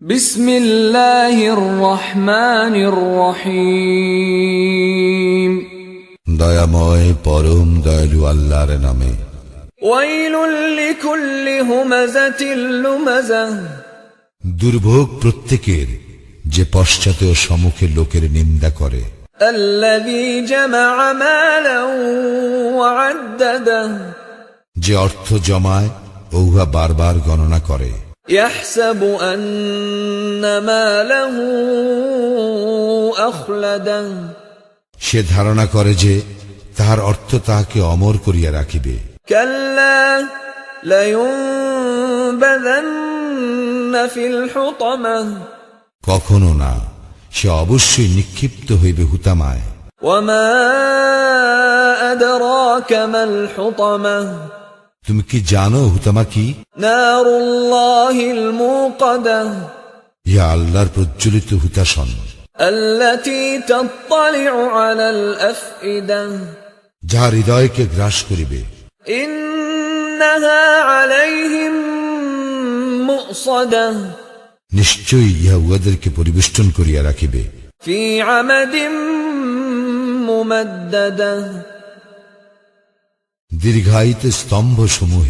বিসমিল্লাহির রহমানির রহিম। দয়াময় পরম দয়ালু আল্লাহর নামে। ওয়াইলুল লিকুল্লি হুমাযাতিল লুমাযাহ। দুর্ভোগ প্রত্যেকের যে পশ্চাতে ও সম্মুখে লোকের নিন্দা করে। আল্লাযী জামাআ মালান ওয়া আদ্দাদাহ। যে অর্থ জমায় ও উহা বারবার গণনা করে। ইয়াহসাবু আন্না মালাহু আখলাদাহ। সে ধারণা করে যে তাহার অর্থ তাহাকে অমর করিয়া রাখিবে। কাল্লা লায়ুনবাযান্না ফিল হুতামাহ। কখনো না, সে অবশ্যই নিক্ষিপ্ত হইবে হুতামায়। ওয়া মা আদরাকা মাল হুতামাহ। তুমি কি জানো হুতামা কি? নারুল্লাহিল মুকাদাহ। ইহা আল্লাহর প্রজ্বলিত হুতাশন। আল্লাতী তাত্তালিউ আলাল আফইদাহ। যাহা হৃদয়কে গ্রাস করিবে। ইন্নাহা আলাইহিম মুসাদাহ। নিশ্চয়ই ইহা উহাদেরকে পরিবেষ্টন করিয়া রাখিবে। ফি আমাদিম মুমাদ্দাদাহ। দীর্ঘায়িত স্তম্ভ সমূহে।